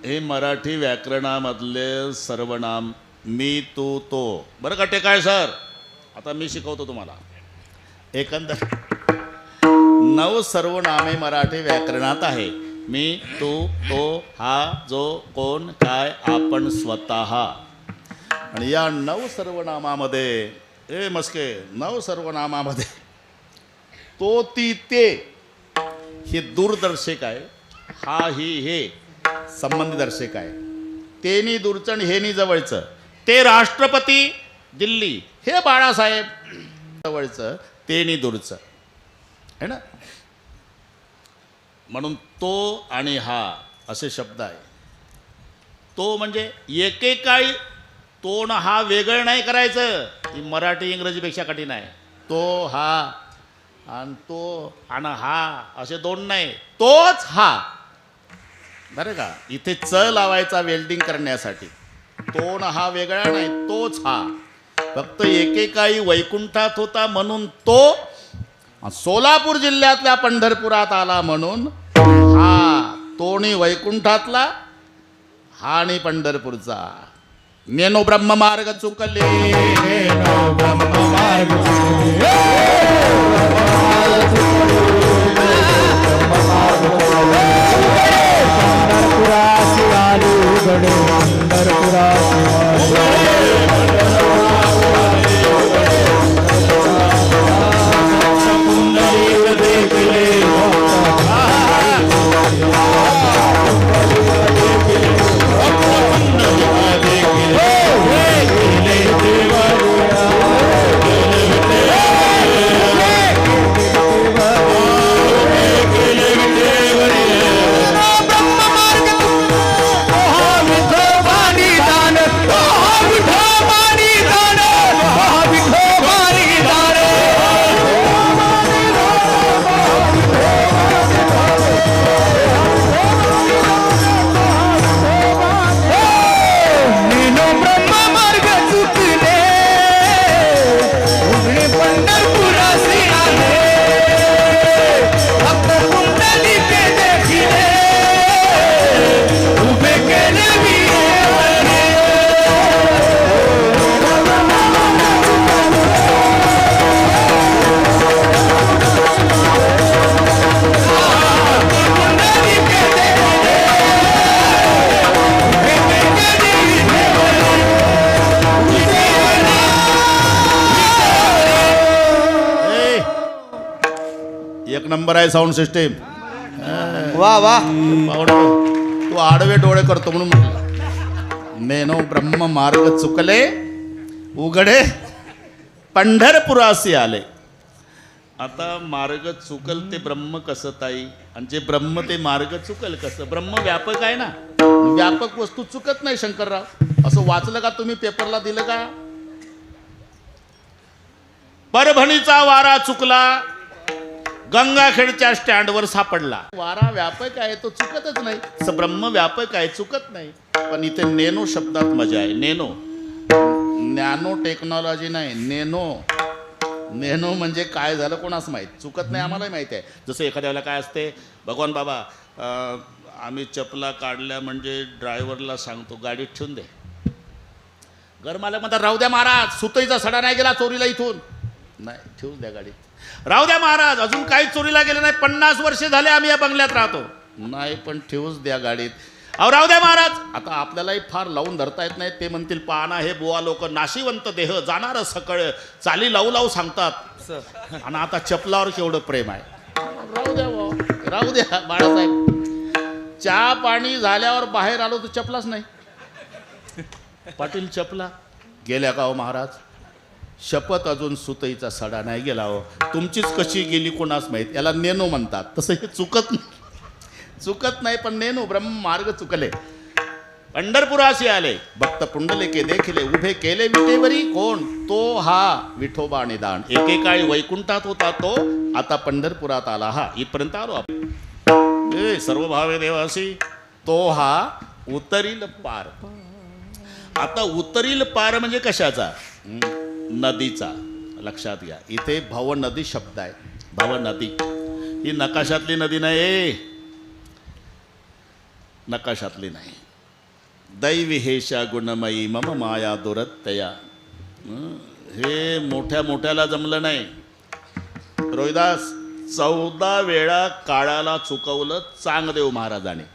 हे मराठी व्याकरणामधले सर्वनाम. मी तू तो. बरं का टेकाळे सर, आता मी शिकवतो तुम्हाला. एकंदर 9 सर्वनामे मराठी व्याकरणात आहे. मी तू तो हा जो कोण काय आपण स्वतः. आणि या 9 सर्वनामामध्ये मस्के 9 सर्वनामामध्ये तो ती ते हे दूरदर्शक आहे. हा ही हे संबंधदर्शक आहे. तेनी दूरचं आणि हेनी जवळचं. ते राष्ट्रपती दिल्ली, हे बाळासाहेब जवळचं, तेनी दूरचं है ना. म्हणून तो आणि हा असे शब्द आहे. तो म्हणजे एकेकाळी तो न हा वेगळं नाही करायचं. ही मराठी इंग्रजीपेक्षा कठीण आहे. तो हा आणि तो आणि हा असे दोन नाही, तोच हा. बरं का, इथे च लावायचा वेल्डिंग करण्यासाठी. तो न हा वेगळा नाही, तोच हा. फक्त एकेकाळी वैकुंठात होता म्हणून तो, सोलापूर जिल्ह्यातल्या पंढरपुरात आला म्हणून हा. तोणी वैकुंठातला, हा आणि पंढरपूरचा. नेनो ब्रह्ममार्ग चुकले, नेनो ब्रह्ममार्ग चुकले. पंढरपुरासी आलो उघडे, पंढरपुरासी पुंडलिक देखले नंबर आहे साऊंड सिस्टीम. वा वा. तू आडवे डोळे करतो म्हणून म्हटलं. नेनो ब्रह्म मार्ग चुकले उघडे पंढरपुरासी आले. आता मार्ग चुकल ते ब्रह्म कसं ताई, आणि जे ब्रह्म ते मार्ग चुकल कसं. ब्रह्म व्यापक आहे ना, व्यापक वस्तू चुकत नाही शंकरराव. असं वाचलं का तुम्ही, पेपरला दिलं का. परभणीचा वारा चुकला, गंगाखेडच्या स्टँडवर सापडला. वारा व्यापक आहे, तो चुकतच नाही. ब्रह्म व्यापक आहे, चुकत नाही. पण इथे नेनो शब्दात मजा आहे. नेनो, नॅनो टेक्नॉलॉजी नाही, नेनो. नेनो म्हणजे काय झालं कोणास माहीत. चुकत नाही, आम्हालाही माहिती आहे. जसं एखाद्याला काय असते, भगवान बाबा आम्ही चपला काढल्या म्हणजे ड्रायव्हरला सांगतो गाडीत ठेवून दे. घरमालक म्हणतात राहू द्या महाराज, सुतईचा सडा नाही गेला चोरीला इथून. नाही, ठेवून द्या गाडीत. राहू द्या महाराज, अजून काही चोरीला गेलं नाही, 50 वर्षे झाले आम्ही या बंगल्यात राहतो. नाही, पण ठेवूच द्या गाडीत. अहो राहू द्या महाराज. आता आपल्यालाही फार लावून धरता येत नाही. ते म्हणतील पाहणा हे बुवा लोक नाशिवंत देह जाणार सकळ चाली लावू लावू सांगतात. आणि आता चपलावर केवढं प्रेम आहे. राहू द्या बुवा, राहू द्या बाळासाहेब. चहा पाणी झाल्यावर बाहेर आलो तर चपलाच नाही. पाटील चपला गेल्या का हो महाराज. शपथ अजून सुतईचा सडा नाही गेला हो. तुमचीच कशी गेली कोणास माहीत. याला नेनो म्हणतात. तसं हे चुकत नाही, चुकत नाही. पण नेनो ब्रह्म मार्ग चुकले. पंढरपुरासी आले भक्त पुंडलिके देखिले उभे केले विटेवरी कोण तो हा विठोबा निदान एकेकाळी वैकुंठात होता तो आता पंढरपुरात आला हा इथपर्यंत आलो आपण ए सर्व भावे देवासी तो हा उतरील पार आता उतरील पार म्हणजे कशाचा नदीचा लक्षात घ्या इथे भव नदी शब्द आहे भव नदी ही नकाशातली नदी नाही नकाशातली नाही दैवी हेशा गुणमयी मम माया दुरत्तया हे मोठ्या मोठ्याला जमलं नाही रोहिदास 14 वेळा काळाला चुकवलं चांगदेव महाराजाने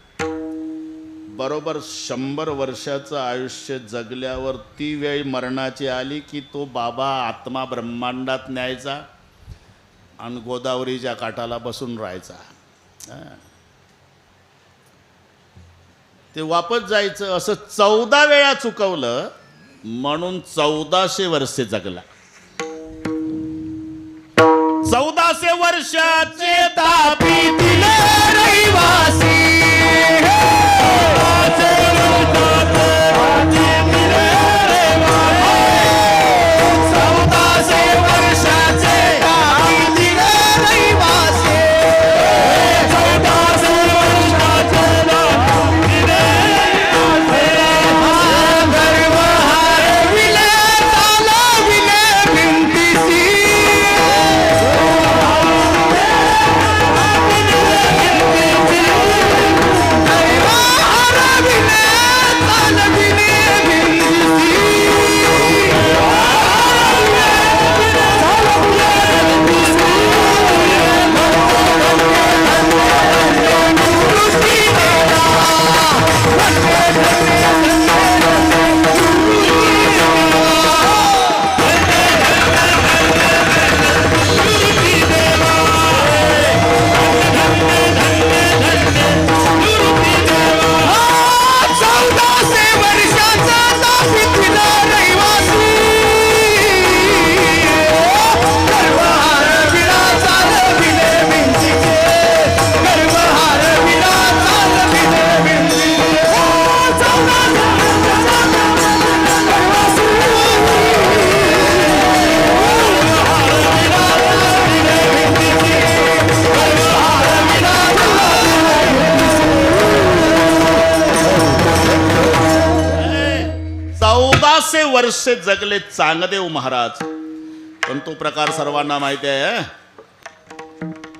बरोबर 100 वर्षाचं आयुष्य जगल्यावर ती वेळ मरणाची आली की तो बाबा आत्मा ब्रह्मांडात न्यायचा आणि गोदावरीच्या काठाला बसून राहायचा ते वापस जायचं असं 14 वेळा चुकवलं म्हणून 1400 वर्षे जगला 1400 वर्षाचे तापी दिले रहिवासी वर्षे जगले चांगदेव महाराज पण तो प्रकार सर्वांना माहिती आहे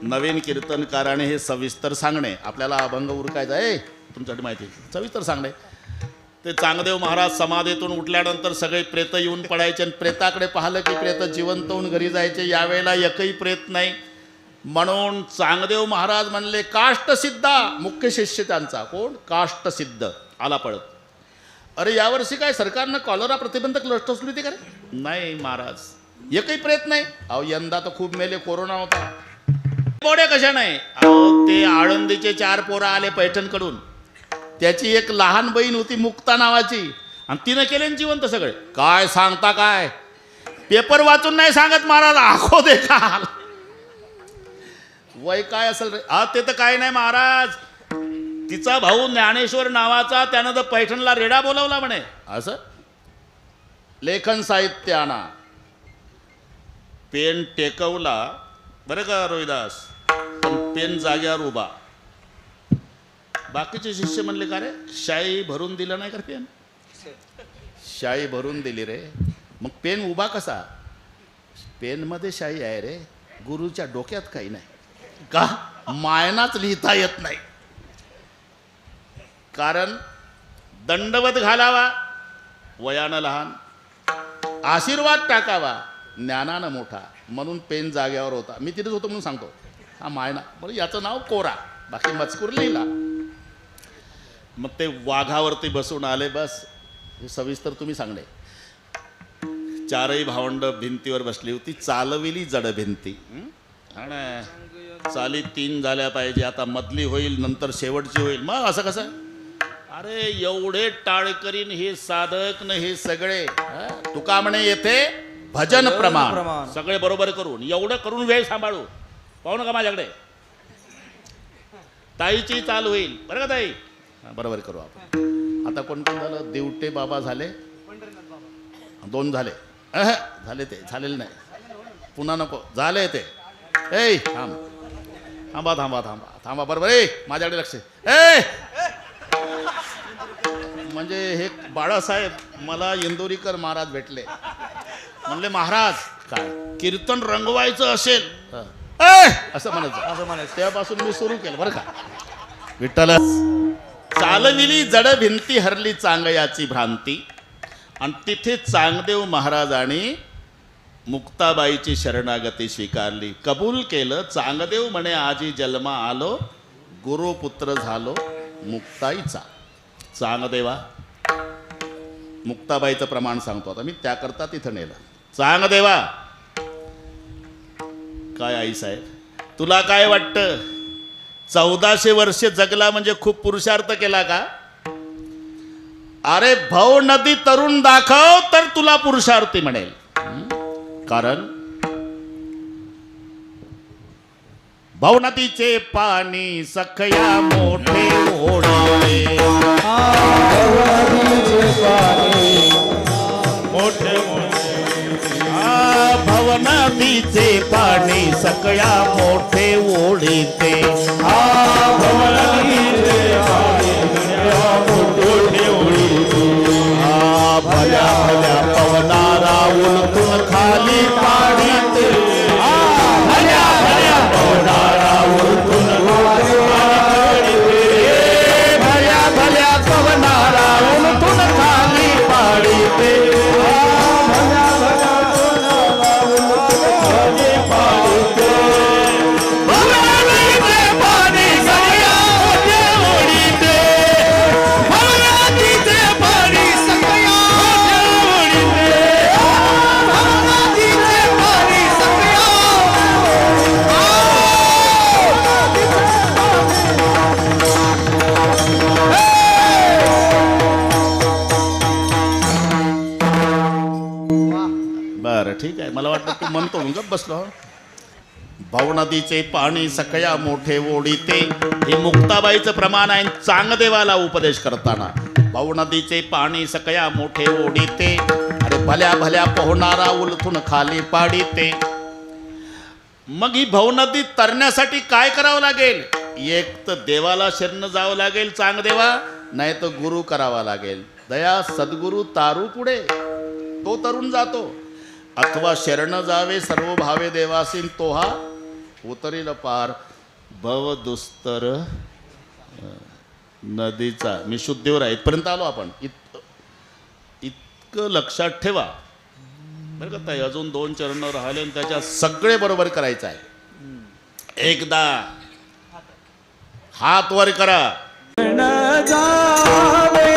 नवीन कीर्तनकाराने हे सविस्तर सांगणे आपल्याला अभंग उरकायचा आहे तुमच्यासाठी माहिती सविस्तर सांगणे ते चांगदेव महाराज समाधीतून उठल्यानंतर सगळे प्रेत येऊन पडायचे आणि प्रेताकडे पाहिलं की प्रेत जिवंत होऊन घरी जायचे यावेळेला एकही प्रेत नाही म्हणून चांगदेव महाराज म्हणले काष्टसिद्धा मुख्य शिष्य त्यांचा कोण काष्टसिद्ध आला पळत अरे यावर्षी काय सरकारनं कॉलरा प्रतिबंधक लस टोचली होती का रे नाही महाराज एकही प्रयत्न नाही अहो यंदा तर खूप मेले कोरोना होता बोड्या कशा नाही अहो ते आळंदीचे 4 पोरं आले पैठणकडून त्याची एक लहान बहीण होती मुक्ता नावाची आणि तिनं केले जिवंत सगळे काय सांगता काय पेपर वाचून नाही सांगत महाराज आखो देखा वय काय असेल रे ते तर काय नाही महाराज तिचा भाऊ ज्ञानेश्वर नावाचा त्यानं तर पैठणला रेडा बोलावला म्हणे असं लेखन साहित्य आणा पेन टेकवला बरं का रोहिदास पण पेन जाग्यावर उभा बाकीचे शिष्य म्हणले का रे शाई भरून दिलं नाही का पेन शाई भरून दिली रे मग पेन उभा कसा पेन मध्ये शाई आहे रे गुरुच्या डोक्यात काही नाही का मायनाच लिहिता येत नाही कारण दंडवत घालावा वयानं लहान आशीर्वाद टाकावा ज्ञानानं मोठा म्हणून पेन जाग्यावर होता मी तिथेच होतो म्हणून सांगतो हा मायना बरं याचं नाव कोरा बाकी मजकूर लिहिला मग ते वाघावरती बसून आले बस हे सविस्तर तुम्ही सांगणे 4ही भावंड भिंतीवर बसली होती चालविली जड भिंती चाली 3 झाल्या पाहिजे आता मधली होईल नंतर शेवटची होईल मग असं कसं अरे एवढे टाळकरीन हे साधक न हे सगळे तुका म्हणे येथे भजन प्रमाण सगळे बरोबर करून एवढं करून वेळ सांभाळू पाहू नका माझ्याकडे ताईची चाल होईल बरं का ताई बरोबर करू आपण आता कोण कोण झालं? दिवटे बाबा झाले, 2 झाले. झाले ते झालेले नाही, पुन्हा नको, झाले ते. ए थांब, थांबा थांबा थांबा थांबा, बरोबर. माझ्याकडे लक्ष. म्हणजे हे बाळासाहेब मला इंदोरीकर महाराज भेटले, म्हणले महाराज काय कीर्तन रंगवायचं असेल असं म्हणायचं. तेव्हापासून मी सुरू केलं बरं का. विठ्ठल चालविली जड भिंती, हरली चांगयाची भ्रांती. आणि तिथे चांगदेव महाराजांनी मुक्ताबाईची शरणागती स्वीकारली, कबूल केलं. चांगदेव म्हणे आजी जन्मा आलो, गुरुपुत्र झालो मुक्ताईचा. चांगदेवा, मुक्ताबाईचं प्रमाण सांगतो आता मी, त्याकरता तिथं नेलं. चांगदेवा, काय आई साहेब तुला काय वाटतं, 1400 वर्षे जगला म्हणजे खूप पुरुषार्थ केला का? अरे भव नदी तरुण दाखव तर तुला पुरुषार्थी म्हणेल. कारण भव नदीचे पाणी सखया मोठे ओढे, मोठे भव नदीचे पाणी सकया मोठे ओढीते. भल्या भल्या पवनारा उलटून खाली पाडीते. भल्या भल्या पवनारा उलटून खाली पाडीते. भल्या भल्या पवनारा उलटून खाली पाडीते. बरं ठीक आहे, मला वाटतं तू म्हणतो गप बसलो. भाऊ नदीचे पाणी सकया मोठे ओढीते, हे मुक्ताबाईचं प्रमाण आहे. चांगदेवाला उपदेश करताना भाऊ नदीचे पाणी सकया मोठे ओढीते. अरे भल्या भल्या पोहणारा उलथून खाली पाडीते. मग ही भाऊ नदी तरण्यासाठी काय करावं लागेल? एक तर देवाला शरण जावं लागेल चांगदेवा, नाही तर गुरु करावा लागेल. दया सद्गुरु तारू पुढे, तो तरुण जातो. अथवा शरण जावे सर्व भावे देवासीन, तो हा उतरील पार भव दुस्तर नदीचा. मी शुद्धीवर आहे, इथपर्यंत आलो आपण. इतकं लक्षात ठेवा बरं का ताई. अजून 2 चरण राहिले आणि त्याच्या सगळे बरोबर करायचं आहे. एकदा हात वर करा. भावे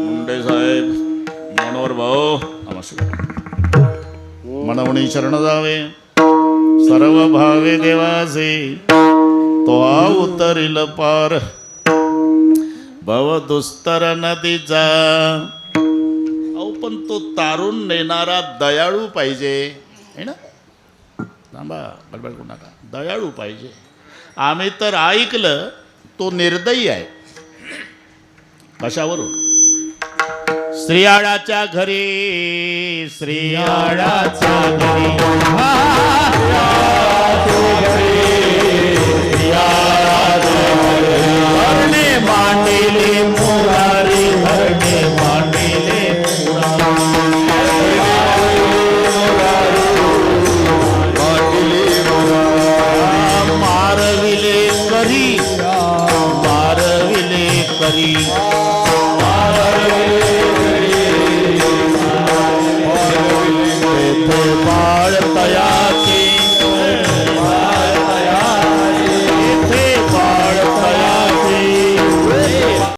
मुंडे साहेब, मनोहर भाऊ, नमस्कार. मनवणी शरण जावे सर्व भावे देवाचे, तो उतरिल पार भव दुस्तर नदीचा. अहो पण तो तारून नेणारा दयाळू पाहिजे है ना. थांबा, बडबड करू नका. दयाळू पाहिजे. आम्ही तर ऐकलं तो निर्दयी आहे. कशावरून? स्त्रियाळाच्या घरी, स्त्रियाळाच्या घरी, हरणे मांडिले मुरारी, हरणे मांडिले मारविले करी, मारविले करी.